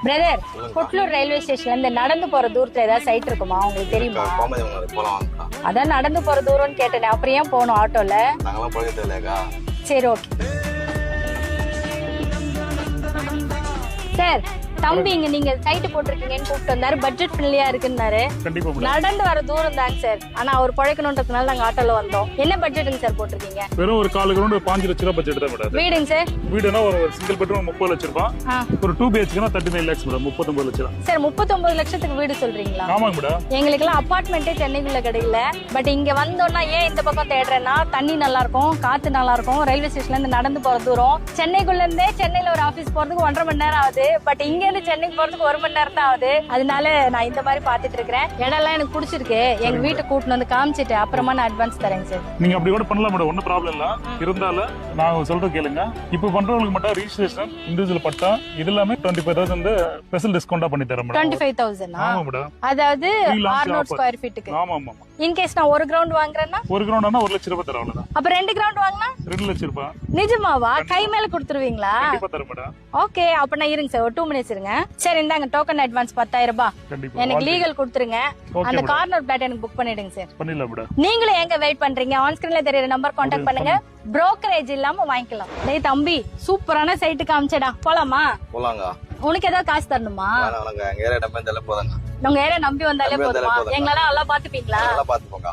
Brother, Putlur railway ஸ்டேஷன்ல இந்த நடந்து போற தூரத்துல ஏதாவது சைட் இருக்குமா உங்களுக்கு தெரியுமா? அதான் நடந்து போற தூரம்னு கேட்டேன். அப்புறம் ஏன் போகணும் ஆட்டோல? சரி, ஓகே சார். தம்பி இங்க நீங்க சைட் போட்டிருக்கீங்கன்னு கூப்பிட்டு வந்தாரு. பட்ஜெட் ஃப்ரெண்ட்லியா இருக்குன்னாரு. நடந்து வர தூரம் தாங்க சார். ஆனா அவர் பழைக்கணும்ன்றதுனால நாங்க ஆட்டோல வந்தோம். என்ன பட்ஜெட்டுங்க சார் போட்டிருக்கீங்க? வெறும் ஒரு 4 கிரவுண்ட் 5 லட்சம் ரூபாய் பட்ஜெட் தான் மேடம். வீடுங்க சார்? வீடுனா ஒரு சிங்கிள் பெட்ரூம் 30 லட்சம் ரூபாய். ஒரு 2 BHK 39 lakhs மேடம். 39 லட்சம் சார். 39 லட்சத்துக்கு வீடு சொல்றீங்களா? ஆமாங்க மேடம். எங்களுக்கு எல்லாம் அபார்ட்மெண்ட்டே சென்னைக்குள்ள கிடைக்கல. பட் இங்க வந்தோம்னா ஏன் இந்த பக்கம் தேடுறேன்னா தண்ணி நல்லா இருக்கும், காத்து நல்லா இருக்கும், ரயில்வே ஸ்டேஷன்ல இருந்து நடந்து போற தூரம். சென்னைக்குள்ள இருந்தே சென்னையில ஒரு ஆபீஸ் போறதுக்கு 1.5 மணி நேரம் ஆகுது. பட் இங்க இருந்து சென்னைக்கு போறதுக்கு 1 மணி நேரம் தான் ஆகுது. அதனால நான் இந்த மாதிரி பாத்துட்டு இருக்கிறேன். இடம் எல்லாம் எனக்கு பிடிச்சிருக்கு. எங்க வீட்டுக்கு கூட்டிட்டு வந்து காமிச்சிட்டு அப்புறமா நான் அட்வான்ஸ் தரேங்க சார். நீங்க அப்படி கூட பண்ணலாம் மேடம், ஒன்னும் ப்ராப்ளம் இல்ல. இருந்தாலும் நான் சொல்ற கேளுங்க. இப்போ பண்றவங்களுக்கு மட்டும் ரெஜிஸ்ட்ரேஷன், இண்டிவிஜுவல் பட்டா இது எல்லாமே 25,000 ஸ்பெஷல் டிஸ்கவுண்டா பண்ணி தரேன் மேடம். 25,000? ஆமா மேடம். அதாவது 600 ஸ்கொயர் ஃபீட்டுக்கு. ஆமா ஆமா. இன் கேஸ் நான் ஒரு கிரவுண்ட் வாங்குறேன்னா? ஒரு கிரவுண்ட்னா 1 லட்சம் ரூபாய் தரேன் அவ்வளவுதான். அப்ப 2 கிரவுண்ட் வாங்கினா 2 லட்சம் ரூபாய். நிஜமாவா? கை மேல கொடுத்துருவீங்களா? கண்டிப்பா தரேன் மேடம். ஓகே, அப்ப நான் இருங்க சார், ஒரு 2 மினிட்ஸ் இருங்க. சரி, இந்தாங்க டோக்கன் அட்வான்ஸ் 10,000 ரூபாய். எனக்கு லீகல் கொடுத்துருங்க. அந்த கார்னர் பிளாட் எனக்கு புக் பண்ணிடுங்க சார். பண்ணிடலாம் மேடம். நீங்களும் எங்க வெயிட் பண்றீங்க? ஆன் ஸ்கிரீன்ல தெரியற நம்பர் கான்டாக்ட் பண்ணுங்க. புரோக்கரேஜ் இல்லாம வாங்கிக்கலாம். டேய் தம்பி, சூப்பரான சைட்டு காமிச்சடா. போலாமா? போலாங்க. உனக்கு ஏதாவது காசு தரணுமா? எங்க ஏரியா நம்பி வந்தாலே போதாங்க. உங்க ஏரியா நம்பி வந்தாலே போதுமா? எங்களால நல்லா பாத்துப்பீங்களா? நல்லா பாத்துப்போங்க.